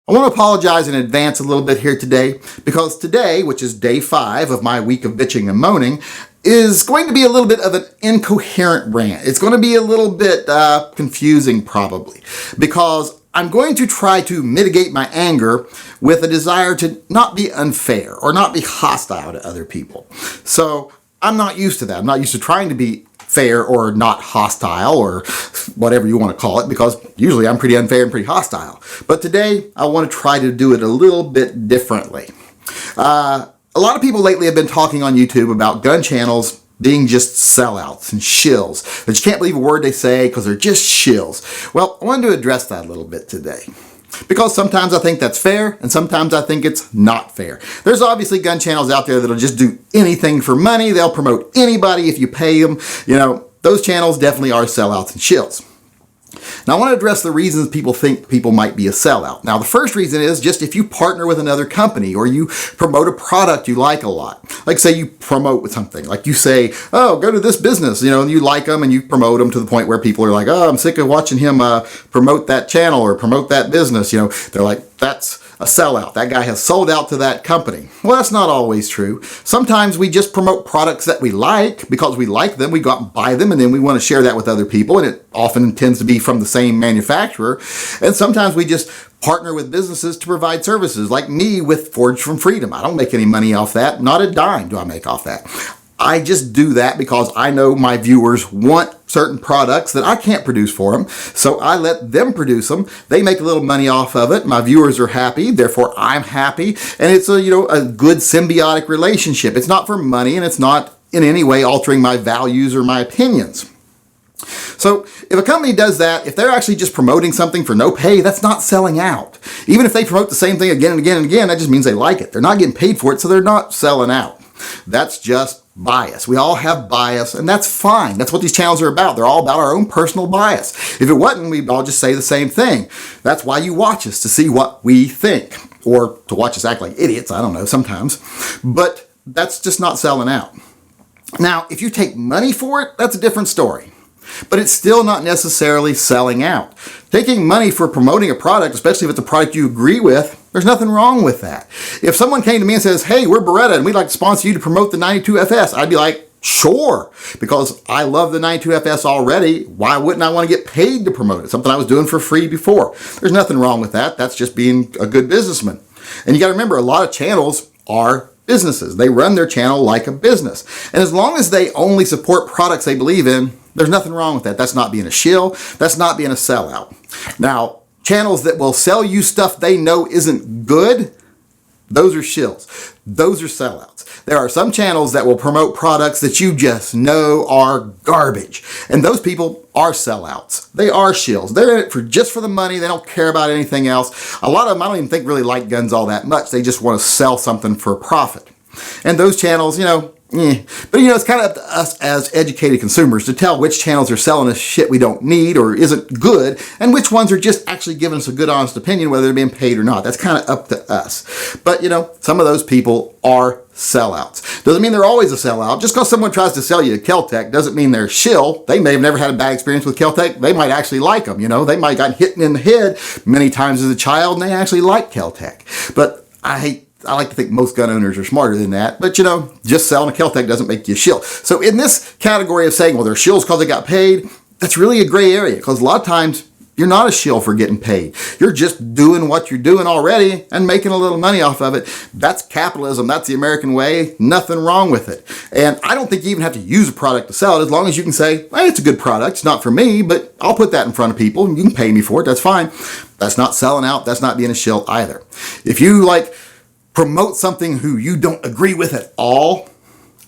I want to apologize in advance a little bit here today, because today, which is day 5 of my week of bitching and moaning, is going to be a little bit of an incoherent rant. It's going to be a little bit confusing probably, because I'm going to try to mitigate my anger with a desire to not be unfair or not be hostile to other people. So I'm not used to that. I'm not used to trying to be fair or not hostile or whatever you want to call it, because usually I'm pretty unfair and pretty hostile. But today I want to try to do it a little bit differently. A lot of people lately have been talking on YouTube about gun channels being just sellouts and shills, that you can't believe a word they say because they're just shills. Well, I wanted to address that a little bit today, because sometimes I think that's fair and sometimes I think it's not fair. There's obviously gun channels out there that'll just do anything for money. They'll promote anybody if you pay them. You know, those channels definitely are sellouts and shills. Now I want to address the reasons people think people might be a sellout. Now the first reason is just if you partner with another company or you promote a product you like a lot. Like say you promote with something, like you say, oh, go to this business, you know, and you like them and you promote them to the point where people are like, oh, I'm sick of watching him promote that channel or promote that business. You know, they're like, that's a sellout. That guy has sold out to that company. Well, that's not always true. Sometimes we just promote products that we like because we like them. We go out and buy them and then we want to share that with other people, and it often tends to be from the same manufacturer. And sometimes we just partner with businesses to provide services, like me with Forge from Freedom. I don't make any money off that. Not a dime do I make off that. I just do that because I know my viewers want certain products that I can't produce for them. So I let them produce them. They make a little money off of it. My viewers are happy. Therefore, I'm happy. And it's a good symbiotic relationship. It's not for money, and it's not in any way altering my values or my opinions. So if a company does that, if they're actually just promoting something for no pay, that's not selling out. Even if they promote the same thing again and again and again, that just means they like it. They're not getting paid for it, so they're not selling out. That's just bias. We all have bias, and that's fine. That's what these channels are about. They're all about our own personal bias. If it wasn't, we'd all just say the same thing. That's why you watch us, to see what we think, or to watch us act like idiots. I don't know, sometimes. But that's just not selling out. Now, if you take money for it, that's a different story. But it's still not necessarily selling out. Taking money for promoting a product, especially if it's a product you agree with, there's nothing wrong with that. If someone came to me and says, hey, we're Beretta and we'd like to sponsor you to promote the 92FS, I'd be like, sure, because I love the 92FS already. Why wouldn't I want to get paid to promote it? Something I was doing for free before. There's nothing wrong with that. That's just being a good businessman. And you got to remember, a lot of channels are businesses. They run their channel like a business. And as long as they only support products they believe in, there's nothing wrong with that. That's not being a shill. That's not being a sellout. Now, channels that will sell you stuff they know isn't good, those are shills. Those are sellouts. There are some channels that will promote products that you just know are garbage. And those people are sellouts. They are shills. They're in it just for the money. They don't care about anything else. A lot of them, I don't even think really like guns all that much. They just want to sell something for a profit. And those channels, But it's kind of up to us as educated consumers to tell which channels are selling us shit we don't need or isn't good, and which ones are just actually giving us a good, honest opinion, whether they're being paid or not. That's kind of up to us. But, some of those people are sellouts. Doesn't mean they're always a sellout. Just because someone tries to sell you a kel-tec doesn't mean they're a shill. They may have never had a bad experience with kel-tec. They might actually like them. They might have gotten hit in the head many times as a child, and they actually like kel-tec. But I like to think most gun owners are smarter than that, but just selling a kel-tec doesn't make you a shill. So in this category of saying, well, they're shills because they got paid, that's really a gray area, because a lot of times you're not a shill for getting paid. You're just doing what you're doing already and making a little money off of it. That's capitalism. That's the American way. Nothing wrong with it. And I don't think you even have to use a product to sell it, as long as you can say, hey, it's a good product. It's not for me, but I'll put that in front of people and you can pay me for it. That's fine. That's not selling out. That's not being a shill either. If you promote something who you don't agree with at all,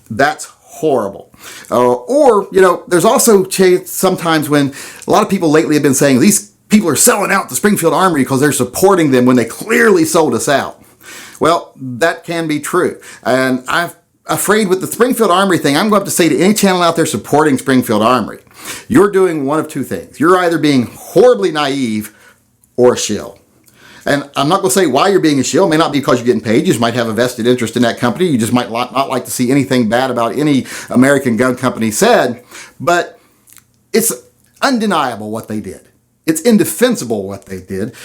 that's horrible. There's also sometimes when a lot of people lately have been saying these people are selling out the Springfield Armory because they're supporting them when they clearly sold us out. Well, that can be true. And I'm afraid with the Springfield Armory thing, I'm going to have to say to any channel out there supporting Springfield Armory, you're doing one of two things. You're either being horribly naive or a shill. And I'm not going to say why you're being a shill. It may not be because you're getting paid. You just might have a vested interest in that company. You just might not like to see anything bad about any American gun company said. But it's undeniable what they did. It's indefensible what they did.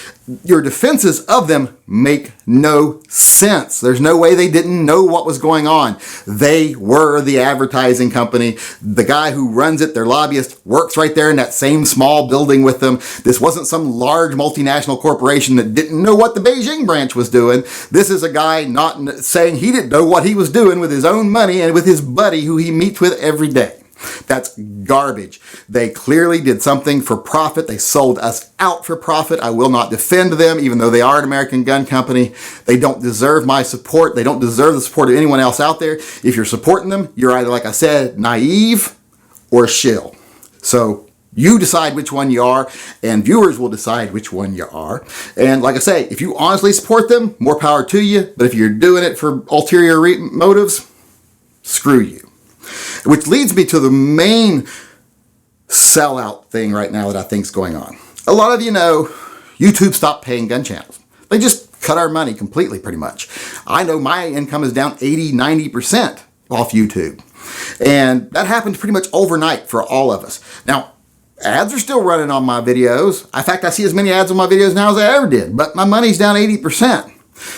Your defenses of them make no sense. There's no way they didn't know what was going on. They were the advertising company. The guy who runs it, their lobbyist, works right there in that same small building with them. This wasn't some large multinational corporation that didn't know what the Beijing branch was doing. This is a guy not saying he didn't know what he was doing with his own money and with his buddy who he meets with every day. That's garbage. They clearly did something for profit. They sold us out for profit. I will not defend them, even though they are an American gun company. They don't deserve my support. They don't deserve the support of anyone else out there. If you're supporting them, you're either, like I said, naive or shill. So you decide which one you are, and viewers will decide which one you are. And like I say, if you honestly support them, more power to you. But if you're doing it for ulterior motives, screw you. Which leads me to the main sellout thing right now that I think is going on. A lot of you know YouTube stopped paying gun channels. They just cut our money completely, pretty much. I know my income is down 80-90% off YouTube. And that happened pretty much overnight for all of us. Now, ads are still running on my videos. In fact, I see as many ads on my videos now as I ever did, but my money's down 80%.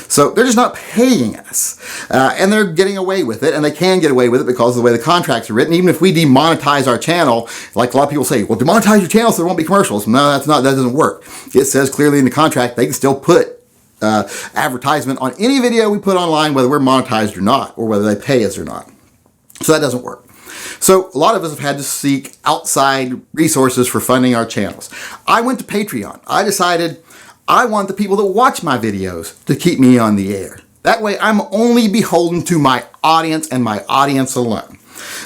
So they're just not paying us, and they're getting away with it, and they can get away with it because of the way the contracts are written. Even if we demonetize our channel, like a lot of people say, well, demonetize your channel so there won't be commercials. No, that doesn't work. It says clearly in the contract they can still put advertisement on any video we put online, whether we're monetized or not, or whether they pay us or not. So that doesn't work. So a lot of us have had to seek outside resources for funding our channels. I went to Patreon. I decided I want the people that watch my videos to keep me on the air. That way I'm only beholden to my audience and my audience alone.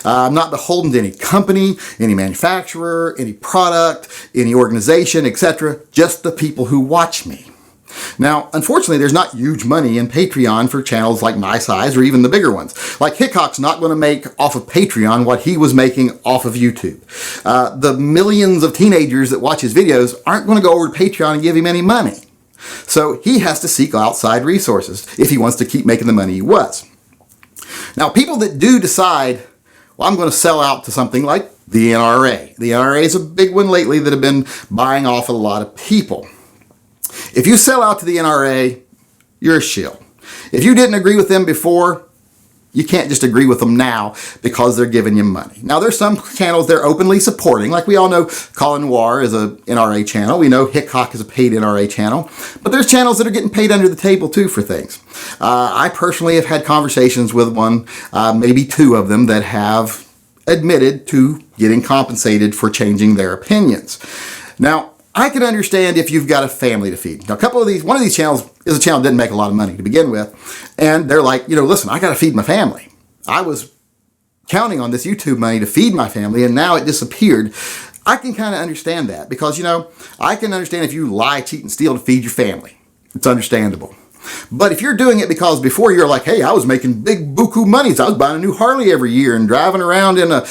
I'm not beholden to any company, any manufacturer, any product, any organization, etc. Just the people who watch me. Now, unfortunately, there's not huge money in Patreon for channels like my size or even the bigger ones. Like Hickok's not going to make off of Patreon what he was making off of YouTube. The millions of teenagers that watch his videos aren't going to go over to Patreon and give him any money. So he has to seek outside resources if he wants to keep making the money he was. Now, people that do decide, well, I'm going to sell out to something like the NRA. The NRA is a big one lately that have been buying off a lot of people. If you sell out to the NRA, you're a shill. If you didn't agree with them before, you can't just agree with them now because they're giving you money. Now, there's some channels they're openly supporting. Like we all know Colin Noir is a NRA channel. We know Hickok is a paid NRA channel. But there's channels that are getting paid under the table too for things. I personally have had conversations with one, maybe two of them that have admitted to getting compensated for changing their opinions. Now, I can understand if you've got a family to feed. Now, one of these channels is a channel that didn't make a lot of money to begin with. And they're like, listen, I got to feed my family. I was counting on this YouTube money to feed my family, and now it disappeared. I can kind of understand that because, I can understand if you lie, cheat, and steal to feed your family. It's understandable. But if you're doing it because before you're like, hey, I was making big buku monies. I was buying a new Harley every year and driving around in a,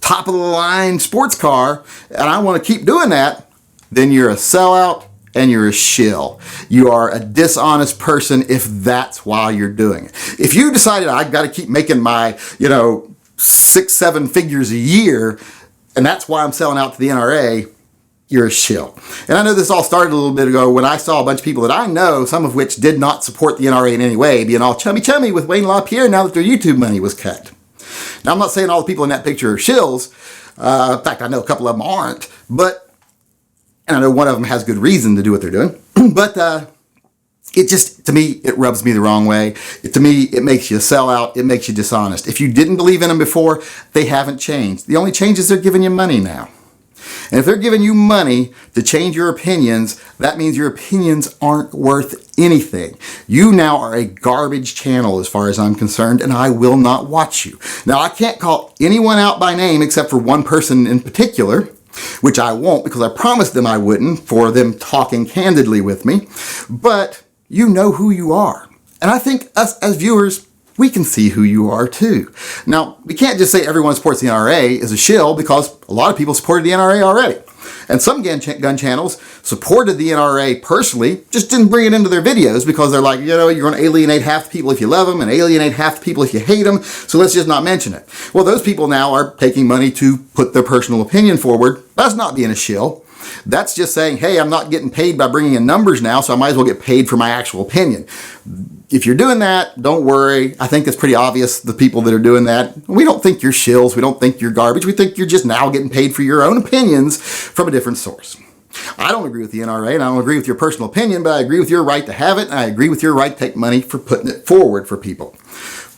top of the line sports car, and I want to keep doing that, then you're a sellout and you're a shill. You are a dishonest person if that's why you're doing it. If you decided I've got to keep making my, 6-7 figures a year, and that's why I'm selling out to the NRA, you're a shill. And I know this all started a little bit ago when I saw a bunch of people that I know, some of which did not support the NRA in any way, being all chummy with Wayne LaPierre now that their YouTube money was cut. Now, I'm not saying all the people in that picture are shills. In fact, I know a couple of them aren't, and I know one of them has good reason to do what they're doing, but to me, it rubs me the wrong way. To me, it makes you a sellout. It makes you dishonest. If you didn't believe in them before, they haven't changed. The only change is they're giving you money now. And if they're giving you money to change your opinions, that means your opinions aren't worth anything. You now are a garbage channel as far as I'm concerned, and I will not watch you. Now, I can't call anyone out by name except for one person in particular, which I won't because I promised them I wouldn't for them talking candidly with me. But you know who you are. And I think us as viewers, we can see who you are too. Now, we can't just say everyone supports the NRA is a shill because a lot of people supported the NRA already. And some gun channels supported the NRA personally, just didn't bring it into their videos because they're like, you're going to alienate half the people if you love them and alienate half the people if you hate them, so let's just not mention it. Well, those people now are taking money to put their personal opinion forward. That's not being a shill. That's just saying, hey, I'm not getting paid by bringing in numbers now, so I might as well get paid for my actual opinion. If you're doing that, don't worry. I think it's pretty obvious, the people that are doing that. We don't think you're shills. We don't think you're garbage. We think you're just now getting paid for your own opinions from a different source. I don't agree with the NRA, and I don't agree with your personal opinion, but I agree with your right to have it, and I agree with your right to take money for putting it forward for people.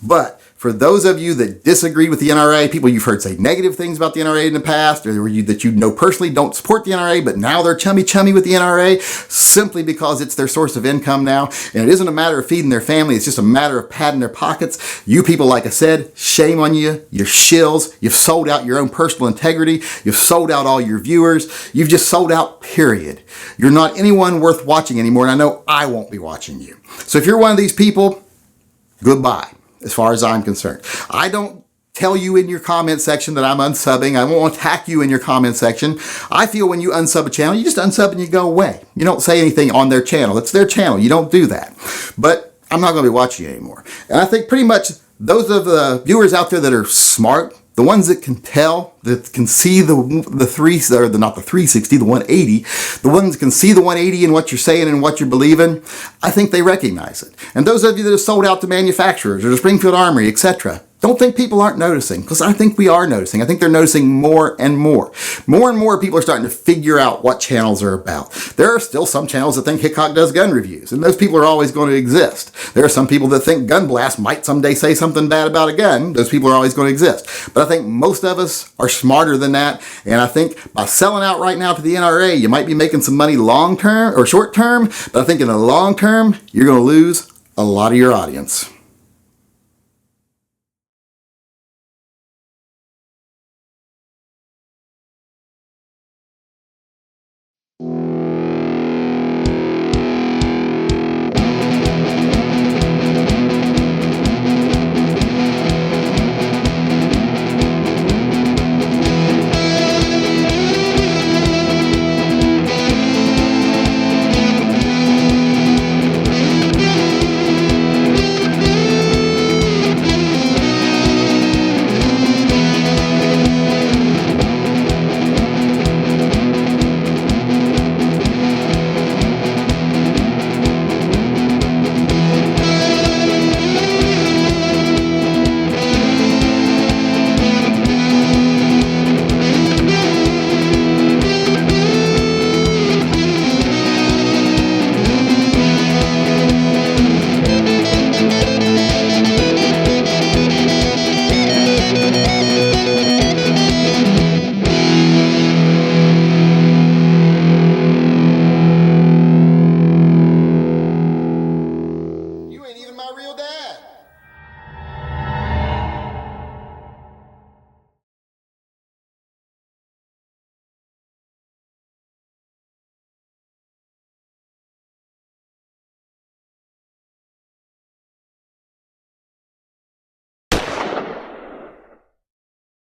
But for those of you that disagree with the NRA, people you've heard say negative things about the NRA in the past, or that you know personally don't support the NRA, but now they're chummy with the NRA simply because it's their source of income now, and it isn't a matter of feeding their family, it's just a matter of padding their pockets. You people, like I said, shame on you. You're shills. You've sold out your own personal integrity. You've sold out all your viewers. You've just sold out, period. You're not anyone worth watching anymore, and I know I won't be watching you. So if you're one of these people, goodbye. As far as I'm concerned, I don't tell you in your comment section that I'm unsubbing. I won't attack you in your comment section. I feel when you unsub a channel, you just unsub and you go away. You don't say anything on their channel. It's their channel. You don't do that. But I'm not going to be watching you anymore. And I think pretty much those of the viewers out there that are smart, the ones that can tell, that can see the 360, the 180, the ones that can see the 180 in what you're saying and what you're believing, I think they recognize it. And those of you that have sold out to manufacturers or the Springfield Armory, etc., don't think people aren't noticing, because I think we are noticing. I think they're noticing more and more. More and more people are starting to figure out what channels are about. There are still some channels that think Hickok does gun reviews, and those people are always going to exist. There are some people that think Gun Blast might someday say something bad about a gun. Those people are always going to exist. But I think most of us are smarter than that, and I think by selling out right now to the NRA, you might be making some money long term or short term, but I think in the long term, you're going to lose a lot of your audience.